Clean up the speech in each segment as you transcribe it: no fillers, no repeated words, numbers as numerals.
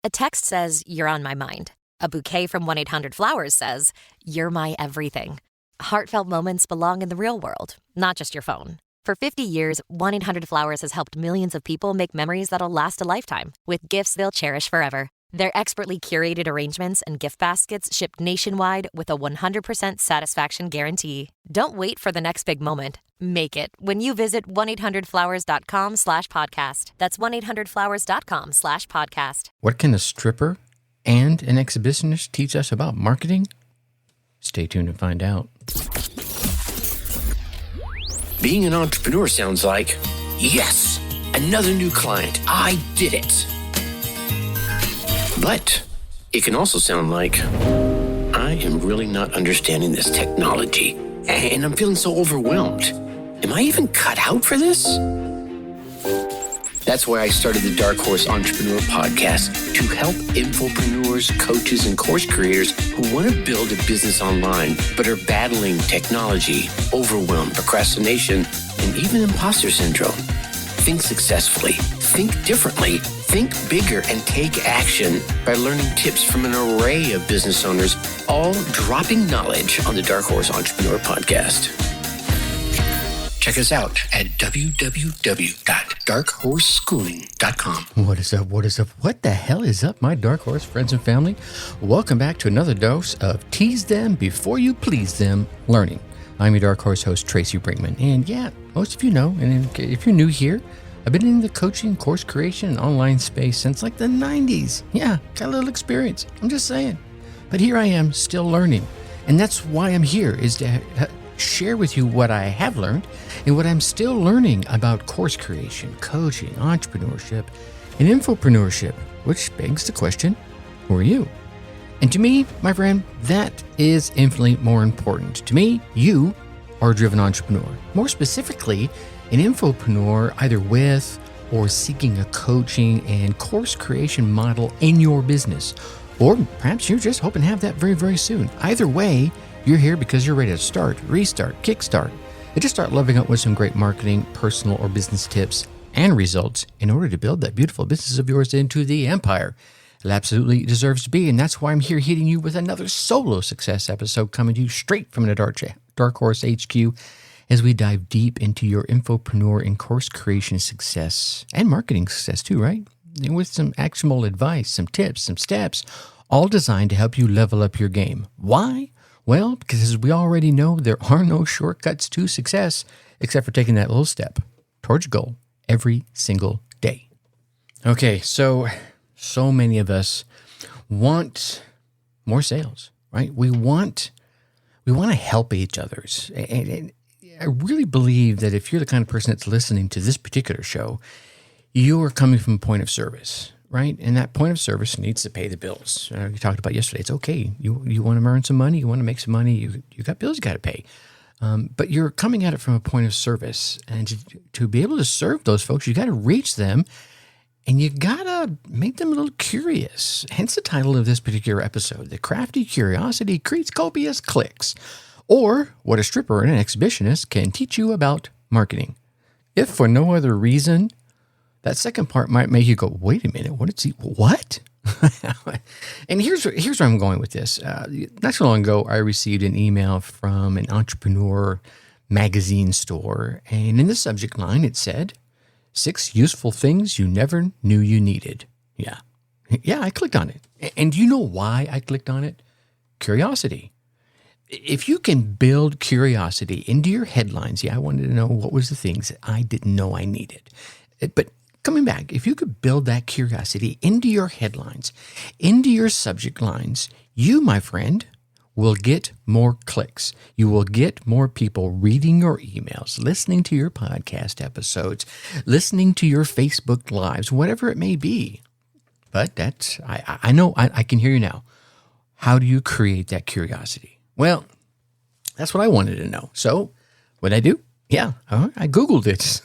A text says, "You're on my mind." A bouquet from 1-800-Flowers says, "You're my everything." Heartfelt moments belong in the real world, not just your phone. For 50 years, 1-800-Flowers has helped millions of people make memories that'll last a lifetime with gifts they'll cherish forever. Their expertly curated arrangements and gift baskets ship nationwide with a 100% satisfaction guarantee. Don't wait for the next big moment. Make it when you visit 1-800-Flowers.com/podcast. That's 1-800-Flowers.com/podcast. What can a stripper and an exhibitionist teach us about marketing? Stay tuned and find out. Being an entrepreneur sounds like, yes, another new client. I did it. But it can also sound like, I am really not understanding this technology, and I'm feeling so overwhelmed. Am I even cut out for this? That's why I started the Dark Horse Entrepreneur Podcast, to help infopreneurs, coaches, and course creators who want to build a business online but are battling technology, overwhelm, procrastination, and even imposter syndrome. Think successfully, think differently, think bigger, and take action by learning tips from an array of business owners, all dropping knowledge on the Dark Horse Entrepreneur Podcast. Check us out at www.darkhorseschooling.com. What is up? What is up? What the hell is up, my Dark Horse friends and family? Welcome back to another dose of Tease Them Before You Please Them learning. I'm your Dark Horse host, Tracy Brinkman. And yeah, most of you know, and if you're new here, I've been in the coaching, course creation, and online space since like the 90s. Yeah, got a little experience. I'm just saying. But here I am, still learning. And that's why I'm here, is to share with you what I have learned and what I'm still learning about course creation, coaching, entrepreneurship, and infopreneurship, which begs the question, who are you? And to me, my friend, that is infinitely more important. To me, you are a driven entrepreneur. More specifically, an infopreneur, either with or seeking a coaching and course creation model in your business. Or perhaps you're just hoping to have that very, very soon. Either way, you're here because you're ready to start, restart, kickstart, and just start loving up with some great marketing, personal or business tips and results in order to build that beautiful business of yours into the empire it absolutely deserves to be. And that's why I'm here hitting you with another solo success episode coming to you straight from the Dark Horse HQ as we dive deep into your infopreneur and course creation success and marketing success too, right? And with some actionable advice, some tips, some steps, all designed to help you level up your game. Why? Well, because as we already know, there are no shortcuts to success except for taking that little step towards your goal every single day. Okay, so many of us want more sales, right? We want to help each other. And I really believe that if you're the kind of person that's listening to this particular show, you are coming from a point of service, right? And that point of service needs to pay the bills. We talked about yesterday. It's okay. You want to earn some money. You want to make some money. You got bills you got to pay. But you're coming at it from a point of service. And to be able to serve those folks, you got to reach them. And you got to make them a little curious. Hence the title of this particular episode, The Crafty Curiosity Creates Copious Clicks. Or what a stripper and an exhibitionist can teach you about marketing. If for no other reason, that second part might make you go, wait a minute, what? And here's where I'm going with this. Not so long ago, I received an email from an entrepreneur magazine store. And in the subject line, it said, 6 useful things you never knew you needed. Yeah, I clicked on it. And do you know why I clicked on it? Curiosity. If you can build curiosity into your headlines, I wanted to know what was the things that I didn't know I needed. But coming back, if you could build that curiosity into your headlines, into your subject lines, you, my friend, will get more clicks. You will get more people reading your emails, listening to your podcast episodes, listening to your Facebook Lives, whatever it may be. But that's, I know, I can hear you now. How do you create that curiosity? Well, that's what I wanted to know. So what did I do? Yeah, I Googled it.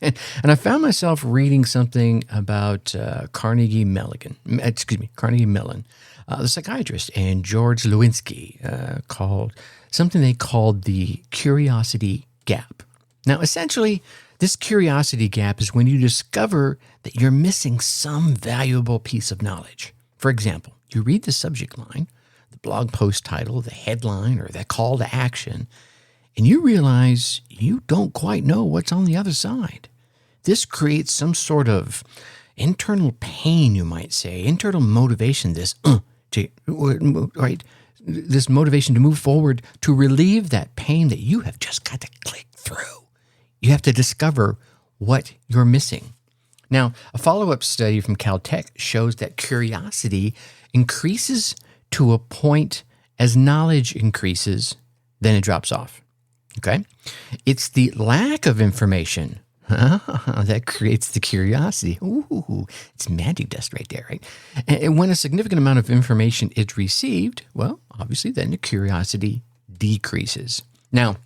And I found myself reading something about Carnegie Mellon, the psychiatrist, and George Lewinsky, called something they called the curiosity gap. Now, essentially, This curiosity gap is when you discover that you're missing some valuable piece of knowledge. For example, you read the subject line, the blog post title, the headline, or the call to action, and you realize you don't quite know what's on the other side. This creates some sort of internal pain, you might say, internal motivation, this motivation to move forward, to relieve that pain that you have just got to click through. You have to discover what you're missing. Now, a follow-up study from Caltech shows that curiosity increases to a point as knowledge increases, then it drops off. Okay? It's the lack of information that creates the curiosity. Ooh, it's magic dust right there, right? And when a significant amount of information is received, well, obviously then the curiosity decreases. Now,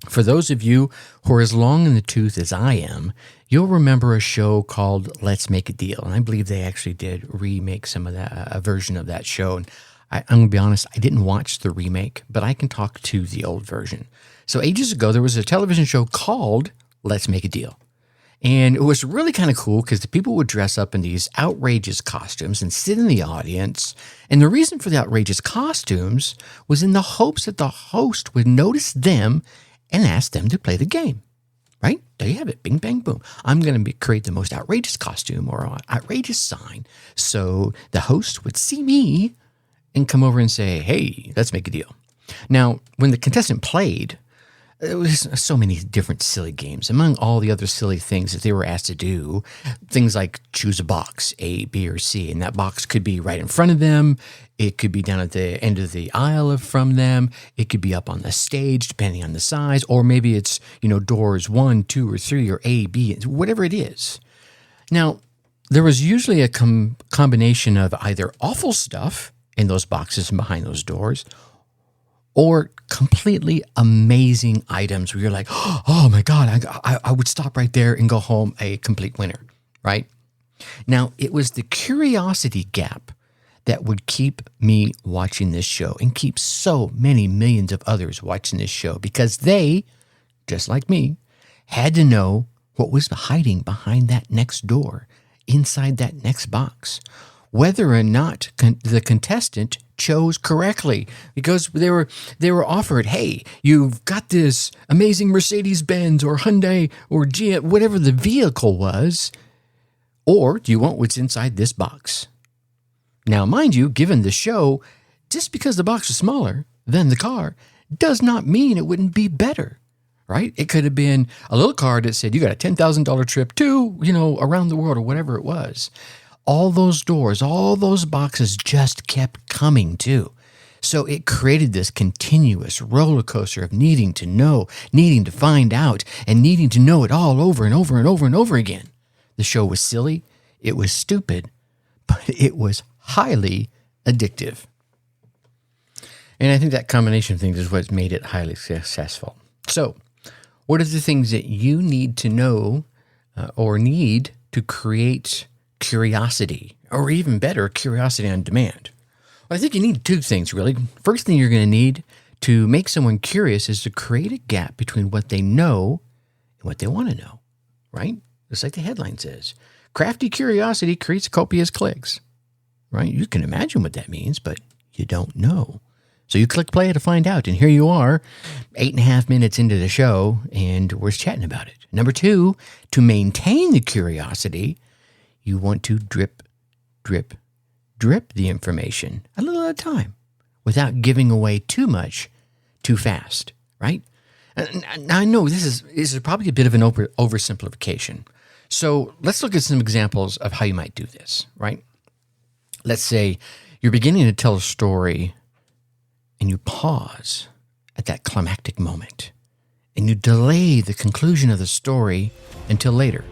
for those of you who are as long in the tooth as I am, you'll remember a show called Let's Make a Deal. And I believe they actually did remake some of that, a version of that show. And I'm going to be honest, I didn't watch the remake, but I can talk to the old version. So ages ago, there was a television show called Let's Make a Deal. And it was really kind of cool because the people would dress up in these outrageous costumes and sit in the audience. And the reason for the outrageous costumes was in the hopes that the host would notice them and ask them to play the game, right? There you have it. Bing, bang, boom. I'm going to create the most outrageous costume or outrageous sign. So the host would see me and come over and say, hey, let's make a deal. Now, when the contestant played, there was so many different silly games. Among all the other silly things that they were asked to do, things like choose a box, A, B, or C. And that box could be right in front of them. It could be down at the end of the aisle from them. It could be up on the stage, depending on the size. Or maybe it's, doors 1, 2, or 3, or A, B, whatever it is. Now, there was usually a combination of either awful stuff in those boxes and behind those doors, or completely amazing items where you're like, oh my God, I would stop right there and go home a complete winner, right? Now, it was the curiosity gap that would keep me watching this show and keep so many millions of others watching this show because they, just like me, had to know what was hiding behind that next door, inside that next box, whether or not the contestant chose correctly, because they were offered, hey, you've got this amazing Mercedes-Benz or Hyundai or GM, whatever the vehicle was, or do you want what's inside this box? Now, mind you, given the show, just because the box is smaller than the car does not mean it wouldn't be better, right? It could have been a little card that said you got a $10,000 trip to, around the world or whatever it was. All those doors, all those boxes just kept coming too. So it created this continuous roller coaster of needing to know, needing to find out, and needing to know it all over and over and over and over again. The show was silly, it was stupid, but it was highly addictive. And I think that combination of things is what made it highly successful. So, what are the things that you need to know or need to create curiosity, or even better, curiosity on demand? Well, I think you need two things, really. First thing you're going to need to make someone curious is to create a gap between what they know and what they want to know, right? Just like the headline says, Crafty Curiosity creates copious clicks, right? You can imagine what that means, but you don't know. So you click play to find out, and here you are, 8.5 minutes into the show, and we're chatting about it. Number two, to maintain the curiosity, you want to drip, drip, drip the information a little at a time without giving away too much too fast, right? And I know this is probably a bit of an oversimplification. So let's look at some examples of how you might do this, right? Let's say you're beginning to tell a story and you pause at that climactic moment and you delay the conclusion of the story until later.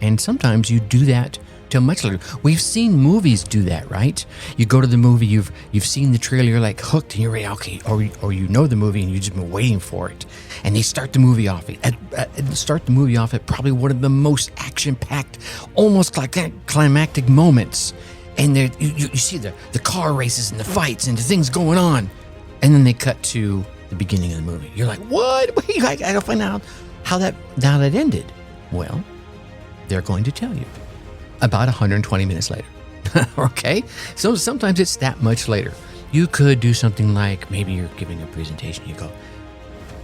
And sometimes you do that till much later. We've seen movies do that, right? You go to the movie, you've seen the trailer, you're like hooked, and you're ready, okay, or you know the movie and you've just been waiting for it. And they start the movie off at probably one of the most action-packed, almost like climactic moments. And you see the car races and the fights and the things going on. And then they cut to the beginning of the movie. You're like, what? Wait, I gotta find out how that ended. Well, they're going to tell you about 120 minutes later. Okay? So sometimes it's that much later. You could do something like, maybe you're giving a presentation. You go,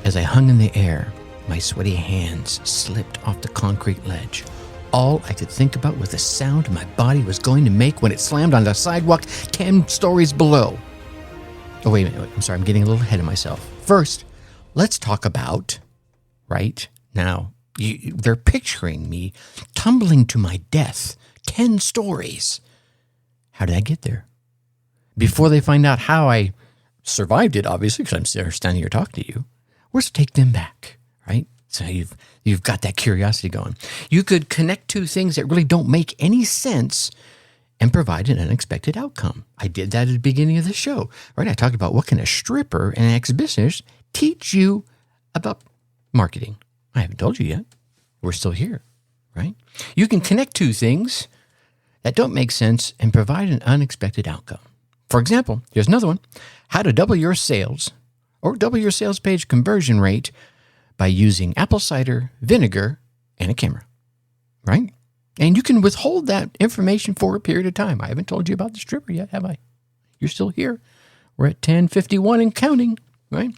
as I hung in the air, my sweaty hands slipped off the concrete ledge. All I could think about was the sound my body was going to make when it slammed on the sidewalk 10 stories below. Oh, wait a minute. I'm sorry. I'm getting a little ahead of myself. First, let's talk about, right now, they're picturing me tumbling to my death 10 stories. How did I get there? Before they find out how I survived it, obviously, because I'm standing here talking to you, let's take them back, right? So you've got that curiosity going. You could connect two things that really don't make any sense and provide an unexpected outcome. I did that at the beginning of the show, right? I talked about what can a stripper and an ex-business teach you about marketing. I haven't told you yet. We're still here, right? You can connect two things that don't make sense and provide an unexpected outcome. For example, here's another one. How to double your sales or double your sales page conversion rate by using apple cider vinegar and a camera, right? And you can withhold that information for a period of time. I haven't told you about the stripper yet, have I? You're still here. We're at 10:51 and counting, right?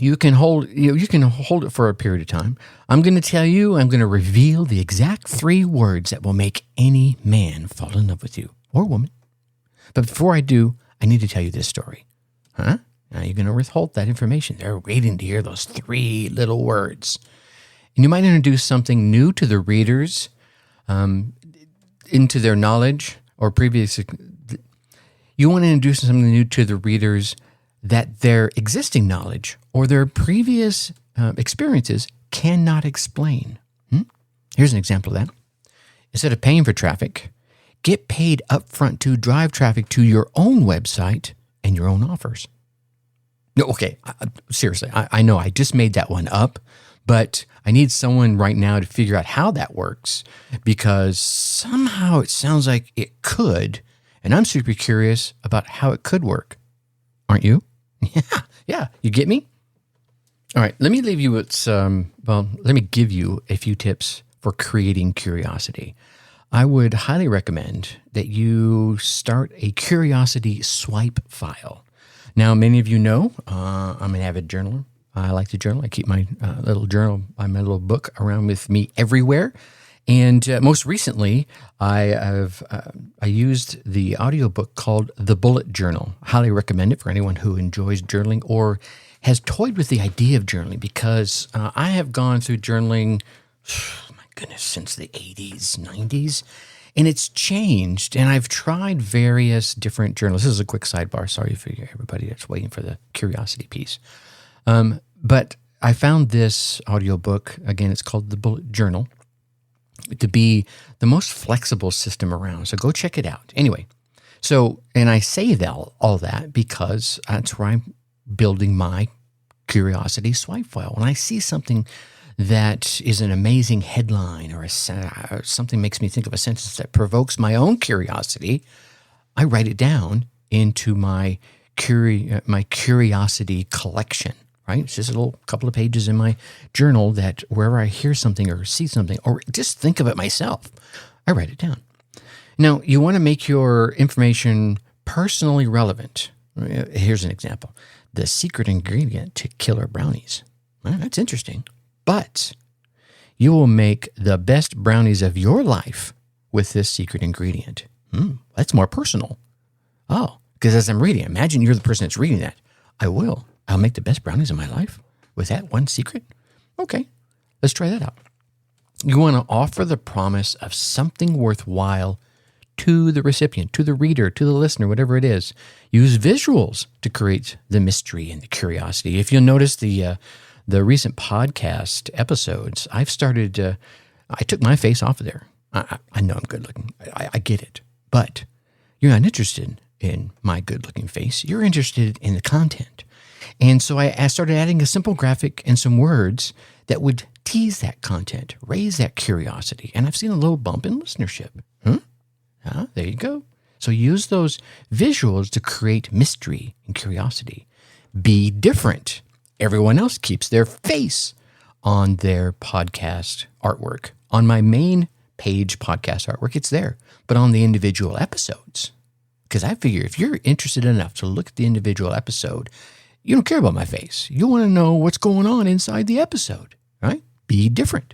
You can hold it for a period of time. I'm going to tell you, I'm going to reveal the exact 3 words that will make any man fall in love with you or woman. But before I do, I need to tell you this story. Huh? Now you're going to withhold that information. They're waiting to hear those 3 little words. And you might introduce something new to the readers into their knowledge or previous. You want to introduce something new to the readers that their existing knowledge or their previous experiences cannot explain. Here's an example of that. Instead of paying for traffic, get paid upfront to drive traffic to your own website and your own offers. No, okay, seriously, I know I just made that one up, but I need someone right now to figure out how that works because somehow it sounds like it could, and I'm super curious about how it could work. Aren't you? Yeah, you get me? All right, let me leave you with let me give you a few tips for creating curiosity. I would highly recommend that you start a curiosity swipe file. Now, many of you know I'm an avid journaler. I like to journal. I keep my little journal, my little book around with me everywhere. And most recently, I used the audiobook called The Bullet Journal. I highly recommend it for anyone who enjoys journaling or has toyed with the idea of journaling because I have gone through journaling, my goodness, since the 80s, 90s. And it's changed, and I've tried various different journals. This is a quick sidebar. Sorry for everybody that's waiting for the curiosity piece. But I found this audiobook, again, it's called The Bullet Journal, to be the most flexible system around. So go check it out. Anyway, and I say all that because that's where I'm building my curiosity swipe file. When I see something that is an amazing headline or something makes me think of a sentence that provokes my own curiosity, I write it down into my curiosity collection, right? It's just a little couple of pages in my journal that wherever I hear something or see something or just think of it myself, I write it down. Now, you want to make your information personally relevant. Here's an example. The secret ingredient to killer brownies. Well, that's interesting. But you will make the best brownies of your life with this secret ingredient. That's more personal. Oh, because as I'm reading, imagine you're the person that's reading that. I'll make the best brownies of my life with that one secret. Okay, let's try that out. You want to offer the promise of something worthwhile to the recipient, to the reader, to the listener, whatever it is. Use visuals to create the mystery and the curiosity. If you'll notice the recent podcast episodes, I've started, I took my face off of there. I know I'm good looking. I get it. But you're not interested in my good looking face. You're interested in the content. And so I started adding a simple graphic and some words that would tease that content, raise that curiosity. And I've seen a little bump in listenership. There you go. So use those visuals to create mystery and curiosity. Be different. Everyone else keeps their face on their podcast artwork. On my main page podcast artwork, it's there. But on the individual episodes, because I figure if you're interested enough to look at the individual episode, you don't care about my face. You want to know what's going on inside the episode, right? Be different.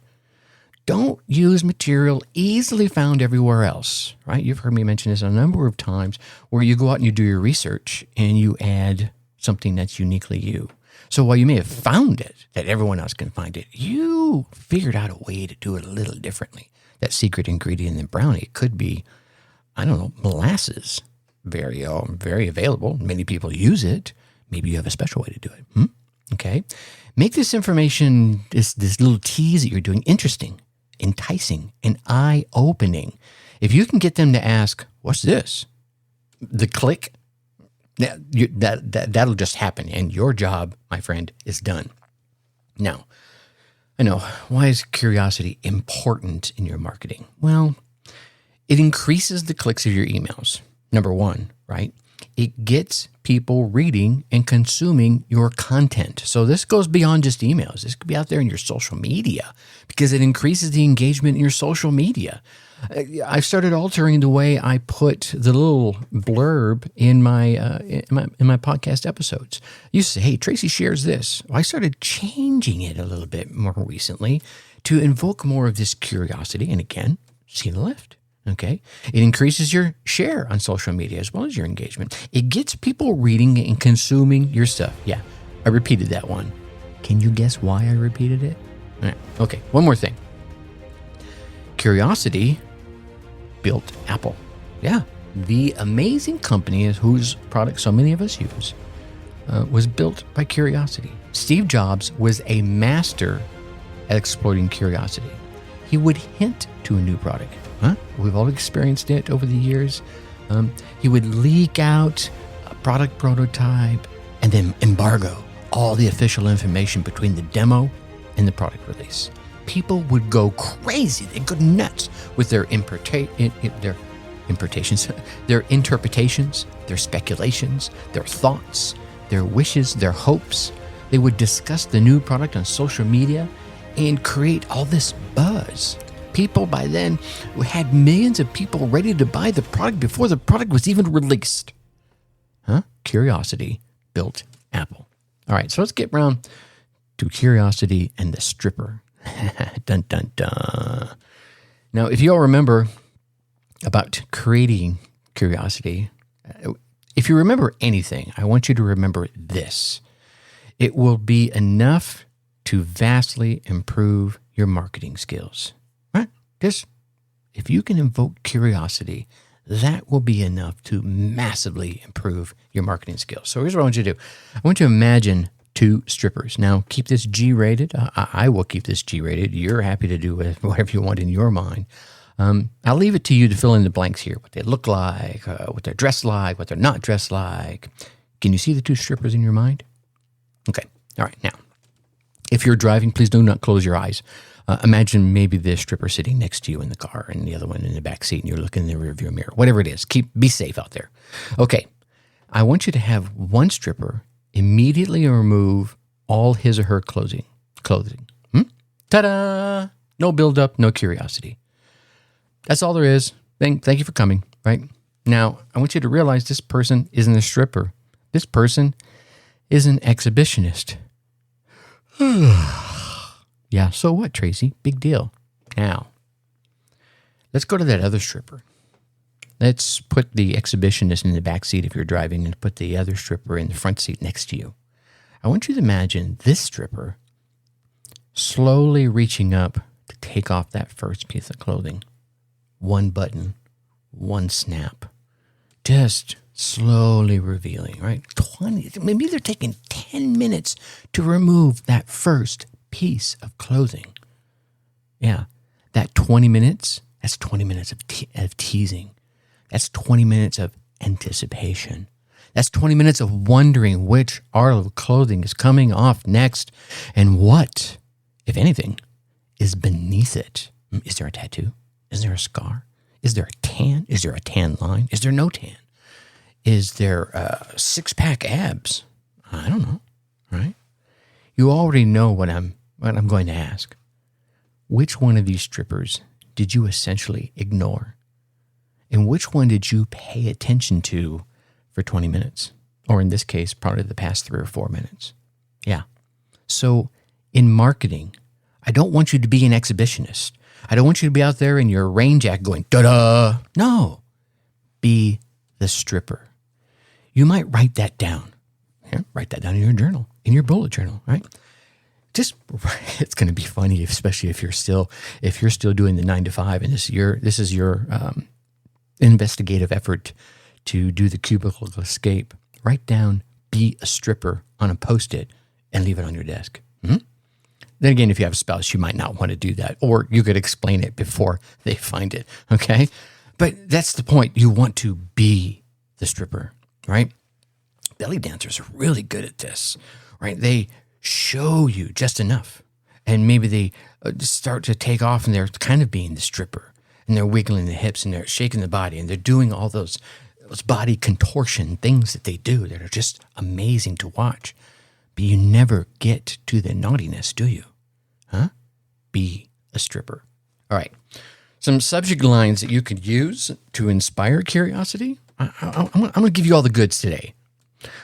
Don't use material easily found everywhere else, right? You've heard me mention this a number of times where you go out and you do your research and you add something that's uniquely you. So while you may have found it, that everyone else can find it, you figured out a way to do it a little differently. That secret ingredient in brownie could be, I don't know, molasses. Very available. Many people use it. Maybe you have a special way to do it. Okay. Make this information, this little tease that you're doing, interesting, enticing, and eye-opening. If you can get them to ask, what's this? The click, that'll just happen. And your job, my friend, is done. Now, I know, why is curiosity important in your marketing? Well, it increases the clicks of your emails. Number one, right? It gets people reading and consuming your content. So this goes beyond just emails. This could be out there in your social media because it increases the engagement in your social media. I've started altering the way I put the little blurb in my podcast episodes. I used to say, hey, Tracy shares this. Well, I started changing it a little bit more recently to invoke more of this curiosity. And again, see the left. Okay. It increases your share on social media as well as your engagement. It gets people reading and consuming your stuff. Yeah, I repeated that one. Can you guess why I repeated it? All right. Okay, one more thing. Curiosity built Apple. Yeah, the amazing company whose product so many of us use was built by curiosity. Steve Jobs was a master at exploiting curiosity. He would hint to a new product. We've all experienced it over the years. He would leak out a product prototype and then embargo all the official information between the demo and the product release. People would go crazy. They'd go nuts with their interpretations, their speculations, their thoughts, their wishes, their hopes. They would discuss the new product on social media and create all this buzz. People by then had millions of people ready to buy the product before the product was even released. Curiosity built Apple. All right, so let's get around to curiosity and the stripper. Dun, dun, dun. Now, if you all remember about creating curiosity, if you remember anything, I want you to remember this. It will be enough to vastly improve your marketing skills. Just, if you can invoke curiosity, that will be enough to massively improve your marketing skills. So here's what I want you to do. I want you to imagine two strippers. Now, keep this G-rated. I will keep this G-rated. You're happy to do whatever you want in your mind. I'll leave it to you to fill in the blanks here. What they look like, what they're dressed like, what they're not dressed like. Can you see the two strippers in your mind? Okay. All right. Now, if you're driving, please do not close your eyes. Imagine maybe the stripper sitting next to you in the car and the other one in the back seat and you're looking in the rearview mirror. Whatever it is, be safe out there. Okay, I want you to have one stripper immediately remove all his or her clothing. Ta-da! No buildup, no curiosity. That's all there is. Thank you for coming, right? Now, I want you to realize this person isn't a stripper. This person is an exhibitionist. Yeah, so what, Tracy? Big deal. Now, let's go to that other stripper. Let's put the exhibitionist in the back seat if you're driving and put the other stripper in the front seat next to you. I want you to imagine this stripper slowly reaching up to take off that first piece of clothing. One button, one snap. Just slowly revealing, right? Maybe they're taking 10 minutes to remove that first piece of clothing. Yeah, that 20 minutes, that's 20 minutes of teasing. That's 20 minutes of anticipation. That's 20 minutes of wondering which article of clothing is coming off next and what, if anything, is beneath it. Is there a tattoo? Is there a scar? Is there a tan? Is there a tan line? Is there no tan? Is there six-pack abs? I don't know, right? You already know what I'm what I'm going to ask. Which one of these strippers did you essentially ignore? And which one did you pay attention to for 20 minutes? Or in this case, probably the past 3 or 4 minutes. Yeah. So in marketing, I don't want you to be an exhibitionist. I don't want you to be out there in your rain jacket going, da-da. No. Be the stripper. You might write that down. Here, write that down in your journal, in your bullet journal, right? It's going to be funny, especially if you're still doing the 9 to 5, and this is your investigative effort to do the cubicle escape. Write down "be a stripper" on a Post-it and leave it on your desk. Mm-hmm. Then again, if you have a spouse, you might not want to do that, or you could explain it before they find it. Okay, but that's the point. You want to be the stripper, right? Belly dancers are really good at this, right? They show you just enough, and maybe they start to take off, and they're kind of being the stripper, and they're wiggling the hips, and they're shaking the body, and they're doing all those body contortion things that they do that are just amazing to watch. But you never get to the naughtiness, do you? Huh? Be a stripper. All right. Some subject lines that you could use to inspire curiosity. I'm going to give you all the goods today.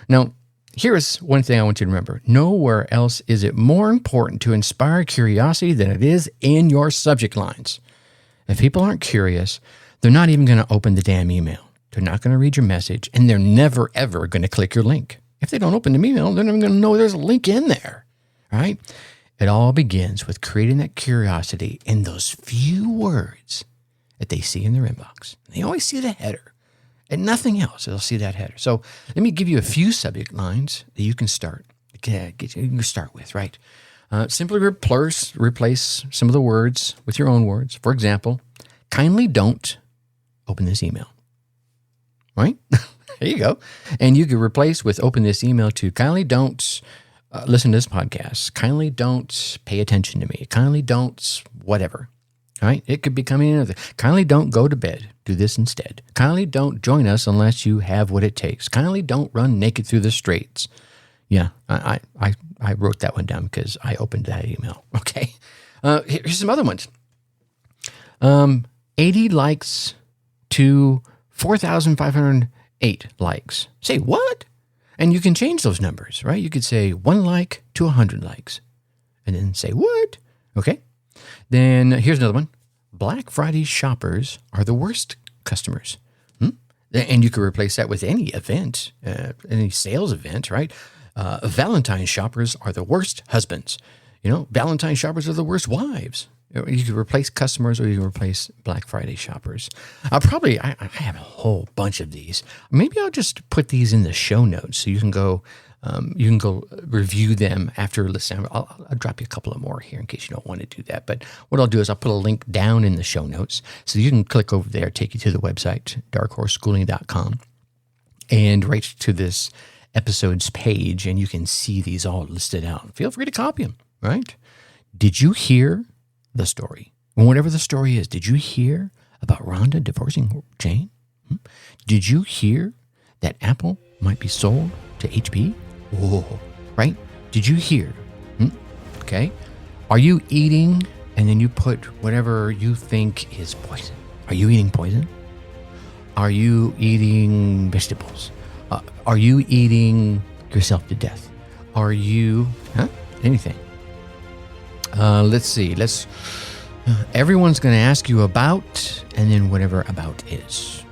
Now, here is one thing I want you to remember. Nowhere else is it more important to inspire curiosity than it is in your subject lines. If people aren't curious, they're not even going to open the damn email. They're not going to read your message, and they're never, ever going to click your link. If they don't open the email, they're never going to know there's a link in there, right? It all begins with creating that curiosity in those few words that they see in their inbox. They always see the header and nothing else. They'll see that header. So let me give you a few subject lines that you can start. You can start with, right? Simply replace some of the words with your own words. For example, kindly don't open this email. Right? There you go. And you could replace with open this email to kindly don't listen to this podcast. Kindly don't pay attention to me. Kindly don't whatever. All right? It could be coming in. Kindly don't go to bed. Do this instead. Kindly don't join us unless you have what it takes. Kindly don't run naked through the streets. Yeah, I wrote that one down because I opened that email. Okay. Here's some other ones. 80 likes to 4,508 likes. Say what? And you can change those numbers, right? You could say 1 like to 100 likes. And then say what? Okay. Then here's another one. Black Friday shoppers are the worst customers. And you could replace that with any event, any sales event, right? Valentine shoppers are the worst husbands. Valentine shoppers are the worst wives. You can replace customers, or you can replace Black Friday shoppers. I have a whole bunch of these. Maybe I'll just put these in the show notes so you can go review them after listening. I'll drop you a couple of more here in case you don't want to do that. But what I'll do is I'll put a link down in the show notes so you can click over there, take you to the website, darkhorseschooling.com, and right to this episode's page, and you can see these all listed out. Feel free to copy them, right? Did you hear the story? And whatever the story is, did you hear about Rhonda divorcing Jane? Did you hear that Apple might be sold to HP? Whoa, right? Did you hear? Okay. Are you eating, and then you put whatever you think is poison? Are you eating poison? Are you eating vegetables? Are you eating yourself to death? Are you, anything? Let's see. Everyone's going to ask you about, and then whatever about is.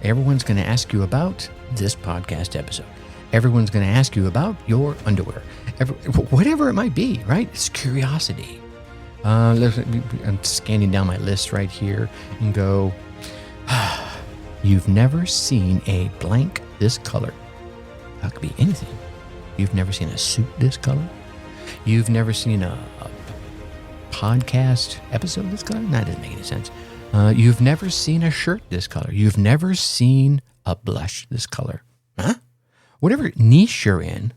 Everyone's going to ask you about this podcast episode. Everyone's going to ask you about your underwear. Whatever it might be, right? It's curiosity. I'm scanning down my list right here and go, you've never seen a blank this color. That could be anything. You've never seen a suit this color. You've never seen a podcast episode this color? That doesn't make any sense. You've never seen a shirt this color. You've never seen a blush this color. Huh? Whatever niche you're in,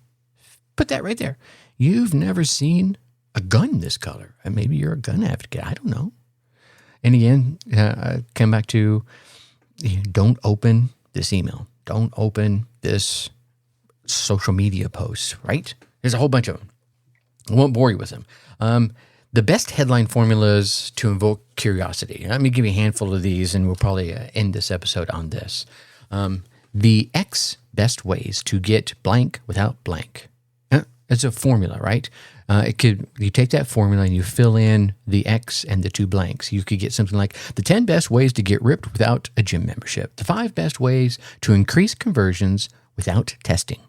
put that right there. You've never seen a gun this color. And maybe you're a gun advocate. I don't know. And again, come back to don't open this email. Don't open this social media post, right? There's a whole bunch of them. I won't bore you with them. The best headline formulas to invoke curiosity. Let me give you a handful of these, and we'll probably end this episode on this. The X best ways to get blank without blank. It's a formula, right? You take that formula and you fill in the X and the 2 blanks. You could get something like the 10 best ways to get ripped without a gym membership. The 5 best ways to increase conversions without testing.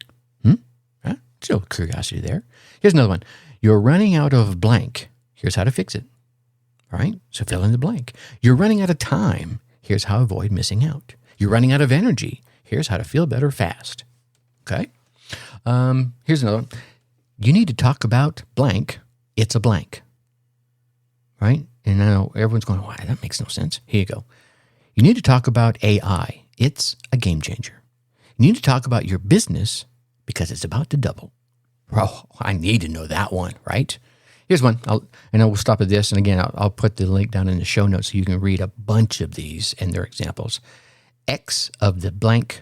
Still curiosity there. Here's another one. You're running out of blank. Here's how to fix it. All right? So fill in the blank. You're running out of time. Here's how to avoid missing out. You're running out of energy. Here's how to feel better fast. Okay? Here's another one. You need to talk about blank. It's a blank. Right? And now everyone's going, why? That makes no sense. Here you go. You need to talk about AI. It's a game changer. You need to talk about your business because it's about to double. Oh, I need to know that one, right? Here's one. We'll stop at this. And again, I'll put the link down in the show notes so you can read a bunch of these and their examples. X of the blank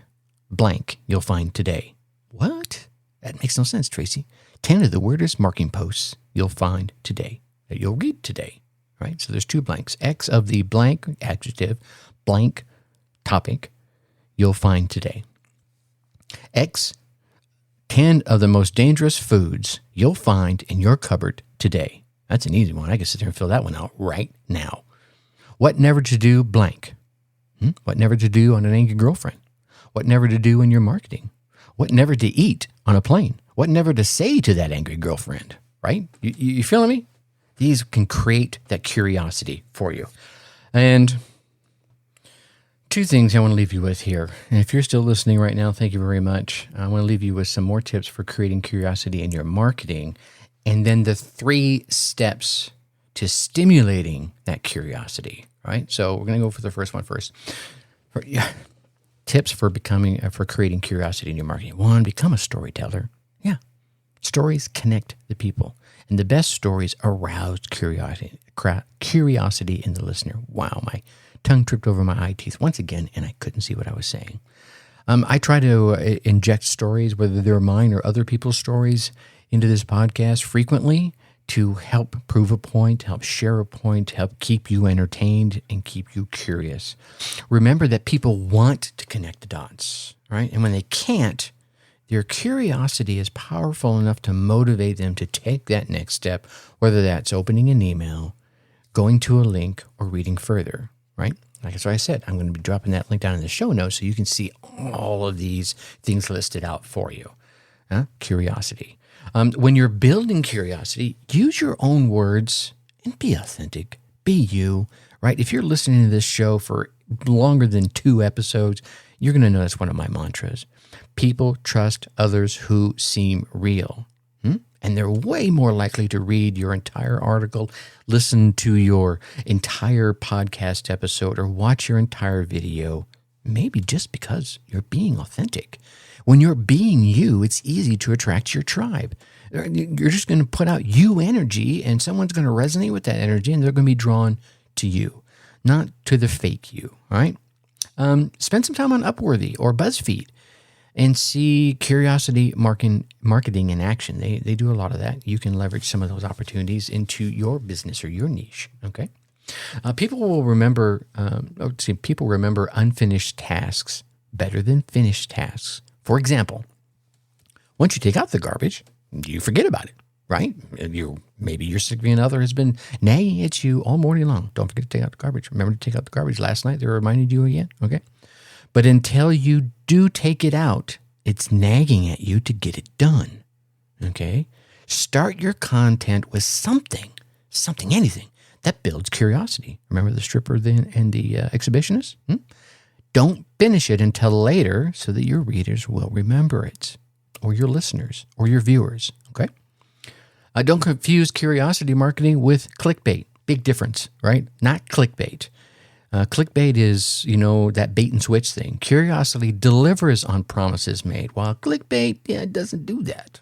you'll find today. What? That makes no sense, Tracy. 10 of the weirdest marketing posts you'll find today, that you'll read today, right? So there's 2 blanks. X of the blank adjective, blank topic you'll find today. X, 10 of the most dangerous foods you'll find in your cupboard today. That's an easy one. I can sit there and fill that one out right now. What never to do blank. What never to do on an angry girlfriend. What never to do in your marketing. What never to eat on a plane. What never to say to that angry girlfriend, right? You feeling me? These can create that curiosity for you. And 2 things I want to leave you with here. And if you're still listening right now, thank you very much. I want to leave you with some more tips for creating curiosity in your marketing, and then the 3 steps to stimulating that curiosity, right? So we're going to go for the first one first. Tips for creating curiosity in your marketing. 1, become a storyteller. Yeah. Stories connect the people, and the best stories arouse curiosity in the listener. Wow, my tongue tripped over my eye teeth once again, and I couldn't see what I was saying. I try to inject stories, whether they're mine or other people's stories, into this podcast frequently to help prove a point, help share a point, help keep you entertained and keep you curious. Remember that people want to connect the dots, right? And when they can't, their curiosity is powerful enough to motivate them to take that next step, whether that's opening an email, going to a link, or reading further, right? Like I said, I'm going to be dropping that link down in the show notes so you can see all of these things listed out for you. Curiosity. When you're building curiosity, use your own words and be authentic. Be you, right? If you're listening to this show for longer than 2 episodes, you're going to know that's one of my mantras. People trust others who seem real. And they're way more likely to read your entire article, listen to your entire podcast episode, or watch your entire video, maybe just because you're being authentic. When you're being you, it's easy to attract your tribe. You're just going to put out you energy, and someone's going to resonate with that energy, and they're going to be drawn to you, not to the fake you, all right? Spend some time on Upworthy or BuzzFeed and see curiosity marketing in action. They do a lot of that. You can leverage some of those opportunities into your business or your niche, okay? People remember unfinished tasks better than finished tasks. For example, once you take out the garbage, you forget about it, right? Maybe your significant other has been nagging at you all morning long. Don't forget to take out the garbage. Remember to take out the garbage last night. They reminded you again, okay? But until you do take it out, it's nagging at you to get it done, okay? Start your content with something, anything, that builds curiosity. Remember the stripper and the exhibitionist? Don't finish it until later so that your readers will remember it, or your listeners, or your viewers, okay? Don't confuse curiosity marketing with clickbait. Big difference, right? Not clickbait. Clickbait is, that bait and switch thing. Curiosity delivers on promises made, while clickbait, it doesn't do that.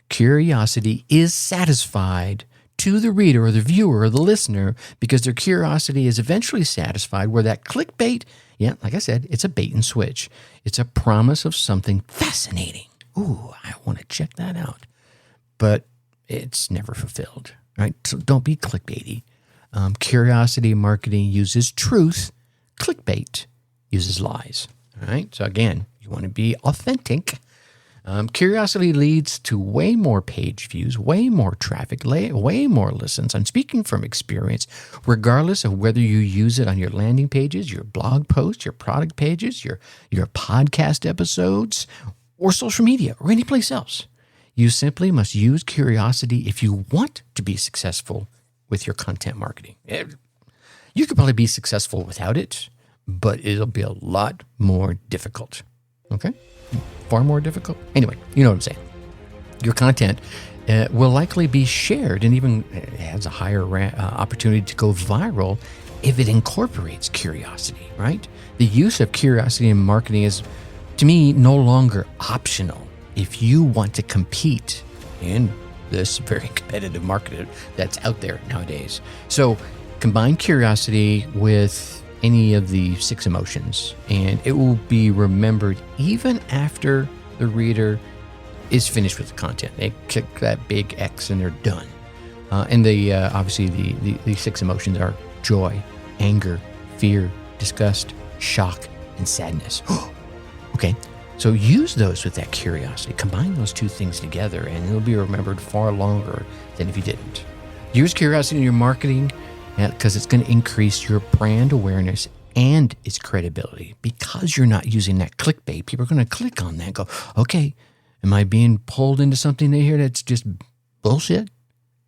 Curiosity is satisfied to the reader or the viewer or the listener because their curiosity is eventually satisfied, where that clickbait, like I said, it's a bait and switch. It's a promise of something fascinating. Ooh, I want to check that out. But it's never fulfilled, right? So don't be clickbaity. Curiosity marketing uses truth. Clickbait uses lies, all right? So again, you want to be authentic. Curiosity leads to way more page views, way more traffic, way more listens. I'm speaking from experience, regardless of whether you use it on your landing pages, your blog posts, your product pages, your podcast episodes, or social media, or any place else. You simply must use curiosity if you want to be successful with your content marketing. You could probably be successful without it, but it'll be a lot more difficult. Okay? Far more difficult. Anyway, you know what I'm saying. Your content will likely be shared and even has a higher opportunity to go viral if it incorporates curiosity, right? The use of curiosity in marketing is, to me, no longer optional if you want to compete in this very competitive market that's out there nowadays. So combine curiosity with any of the 6 emotions, and it will be remembered even after the reader is finished with the content. They click that big X and they're done. And obviously the 6 emotions are joy, anger, fear, disgust, shock, and sadness. Okay, so use those with that curiosity. Combine those 2 things together, and it'll be remembered far longer than if you didn't. Use curiosity in your marketing, because it's going to increase your brand awareness and its credibility. Because you're not using that clickbait, people are going to click on that and go, okay, am I being pulled into something here that's just bullshit?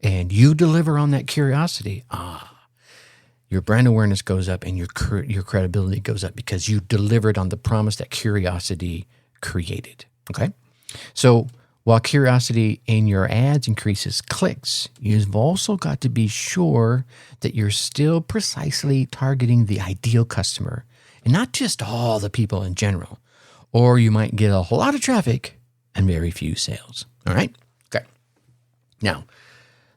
And you deliver on that curiosity. Your brand awareness goes up and your credibility goes up because you delivered on the promise that curiosity created. Okay? So while curiosity in your ads increases clicks, you've also got to be sure that you're still precisely targeting the ideal customer and not just all the people in general, or you might get a whole lot of traffic and very few sales. All right? Okay. Now,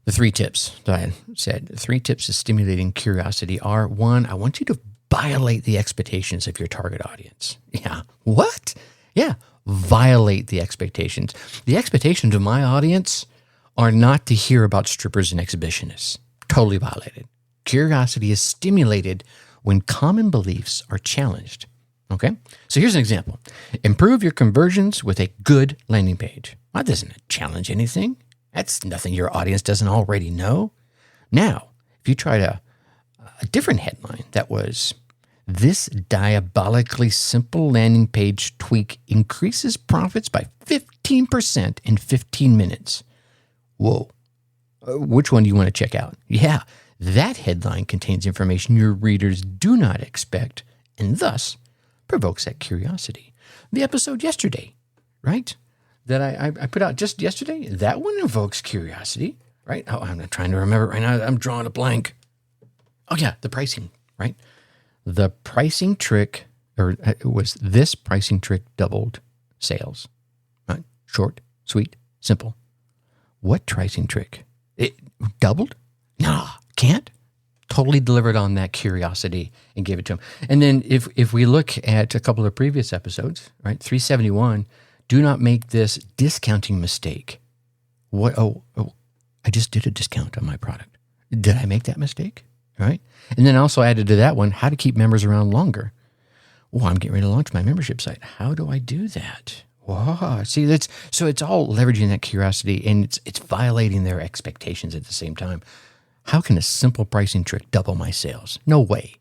the 3 tips that I said, 3 tips of stimulating curiosity are: 1, I want you to violate the expectations of your target audience. Yeah. What? Yeah. Violate the expectations. The expectations of my audience are not to hear about strippers and exhibitionists. Totally violated. Curiosity is stimulated when common beliefs are challenged. Okay? So here's an example. Improve your conversions with a good landing page. That doesn't challenge anything. That's nothing your audience doesn't already know. Now, if you tried a different headline that was, "This diabolically simple landing page tweak increases profits by 15% in 15 minutes. Whoa. Which one do you want to check out? Yeah, that headline contains information your readers do not expect and thus provokes that curiosity. The episode yesterday, right, that I put out just yesterday, that one evokes curiosity, right? Oh, I'm not trying to remember right now. I'm drawing a blank. Oh, yeah, the pricing, right? The pricing trick, or it was this pricing trick doubled sales. Right? Short, sweet, simple. What pricing trick? It doubled? Nah, can't. Totally delivered on that curiosity and gave it to them. And then if we look at a couple of previous episodes, right? 371, do not make this discounting mistake. What? Oh, I just did a discount on my product. Did I make that mistake? Right? And then also added to that one, how to keep members around longer. Oh, I'm getting ready to launch my membership site. How do I do that? Wow. See, so it's all leveraging that curiosity, and it's violating their expectations at the same time. How can a simple pricing trick double my sales? No way.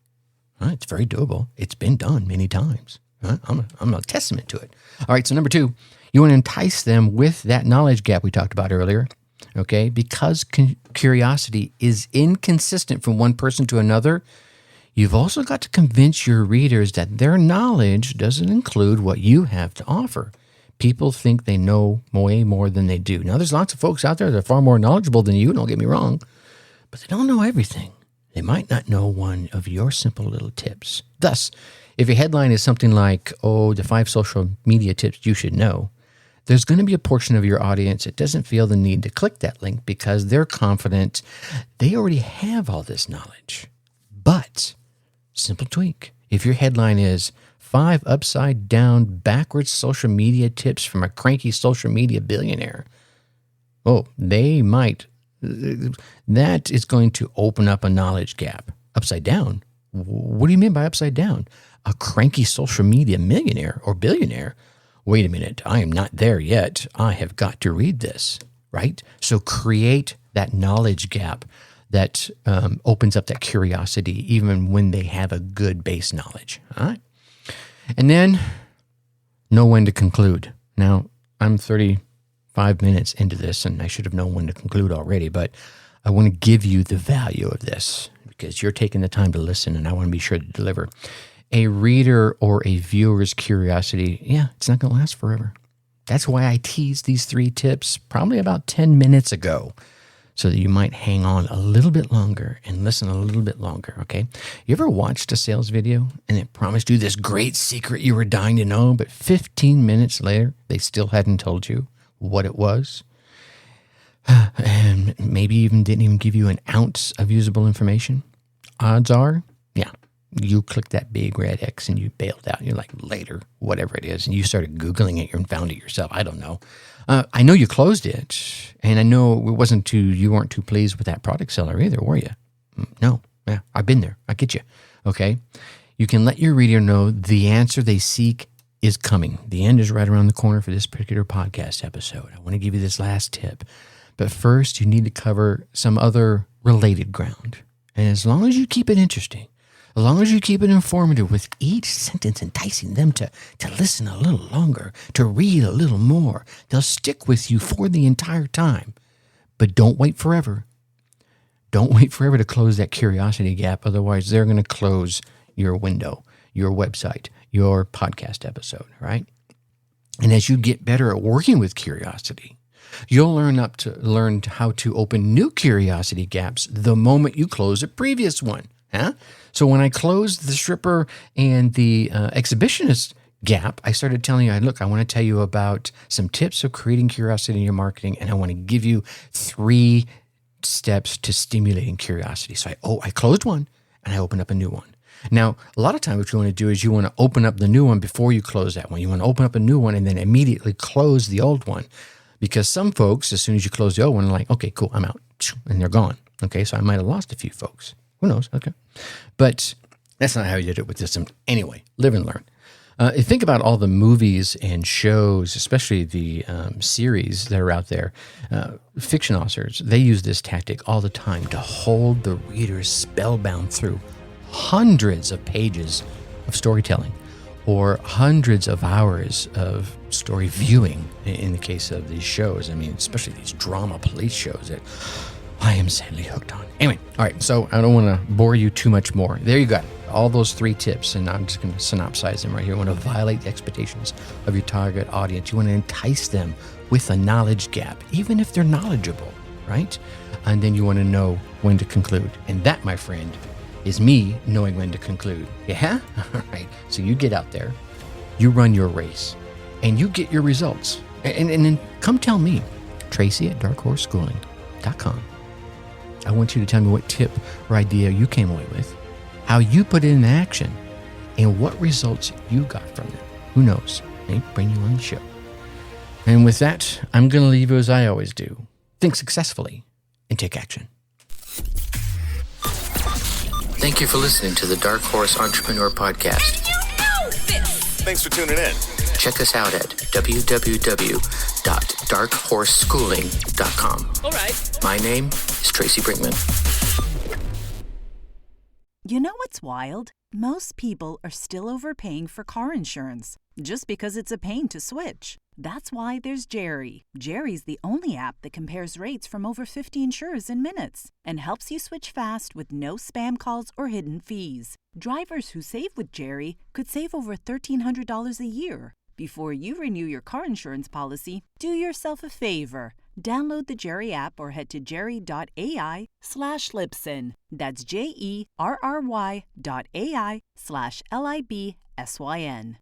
It's very doable. It's been done many times. I'm a testament to it. All right, so number 2, you want to entice them with that knowledge gap we talked about earlier. Okay, because curiosity is inconsistent from one person to another, you've also got to convince your readers that their knowledge doesn't include what you have to offer. People think they know way more than they do. Now, there's lots of folks out there that are far more knowledgeable than you, don't get me wrong, but they don't know everything. They might not know one of your simple little tips. Thus, if your headline is something like, the 5 social media tips you should know, there's going to be a portion of your audience that doesn't feel the need to click that link because they're confident they already have all this knowledge. But, simple tweak. If your headline is 5 upside down backwards social media tips from a cranky social media billionaire, Oh, they might. That is going to open up a knowledge gap. Upside down? What do you mean by upside down? A cranky social media millionaire or billionaire? Wait a minute, I am not there yet. I have got to read this, right? So create that knowledge gap that opens up that curiosity even when they have a good base knowledge. All right? And then know when to conclude. Now, I'm 35 minutes into this, and I should have known when to conclude already, but I want to give you the value of this because you're taking the time to listen, and I want to be sure to deliver. A reader or a viewer's curiosity, it's not going to last forever. That's why I teased these 3 tips probably about 10 minutes ago, so that you might hang on a little bit longer and listen a little bit longer, okay? You ever watched a sales video and it promised you this great secret you were dying to know, but 15 minutes later, they still hadn't told you what it was? And maybe even didn't even give you an ounce of usable information? Odds are, you clicked that big red X and you bailed out. You're like, later, whatever it is. And you started Googling it and found it yourself. I don't know. I know you closed it. And I know you weren't too pleased with that product seller either, were you? No. Yeah, I've been there. I get you. Okay. You can let your reader know the answer they seek is coming. The end is right around the corner for this particular podcast episode. I want to give you this last tip. But first, you need to cover some other related ground. And as long as you keep it interesting, as long as you keep it informative with each sentence enticing them to listen a little longer, to read a little more, they'll stick with you for the entire time. But don't wait forever. Don't wait forever to close that curiosity gap. Otherwise, they're going to close your window, your website, your podcast episode, right? And as you get better at working with curiosity, you'll learn how to open new curiosity gaps the moment you close a previous one. Huh? So when I closed the stripper and the exhibitionist gap, I started telling you, look, I want to tell you about some tips of creating curiosity in your marketing, and I want to give you 3 steps to stimulating curiosity. So I closed one and I opened up a new one. Now, a lot of times what you want to do is you want to open up the new one before you close that one. You want to open up a new one and then immediately close the old one. Because some folks, as soon as you close the old one, are like, okay, cool, I'm out. And they're gone. Okay, so I might have lost a few folks. Who knows? Okay. But that's not how you did it with this one. Anyway, live and learn. Think about all the movies and shows, especially the series that are out there. Fiction authors, they use this tactic all the time to hold the readers spellbound through hundreds of pages of storytelling or hundreds of hours of story viewing in the case of these shows. I mean, especially these drama police shows that I am sadly hooked on. Anyway, all right, so I don't want to bore you too much more. There you got it. All those 3 tips, and I'm just going to synopsize them right here. You want to violate the expectations of your target audience. You want to entice them with a knowledge gap, even if they're knowledgeable, right? And then you want to know when to conclude. And that, my friend, is me knowing when to conclude. Yeah? All right. So you get out there, you run your race, and you get your results. And then come tell me, Tracy at darkhorseschooling.com. I want you to tell me what tip or idea you came away with, how you put it in action, and what results you got from it. Who knows? Maybe bring you on the show. And with that, I'm going to leave you as I always do. Think successfully and take action. Thank you for listening to the Dark Horse Entrepreneur Podcast. And you know this! Thanks for tuning in. Check us out at www.darkhorseschooling.com. All right. My name is Tracy Brinkman. You know what's wild? Most people are still overpaying for car insurance just because it's a pain to switch. That's why there's Jerry. Jerry's the only app that compares rates from over 50 insurers in minutes and helps you switch fast with no spam calls or hidden fees. Drivers who save with Jerry could save over $1,300 a year. Before you renew your car insurance policy, do yourself a favor. Download the Jerry app or head to jerry.ai/Libsyn. That's JERRY.ai/LIBSYN.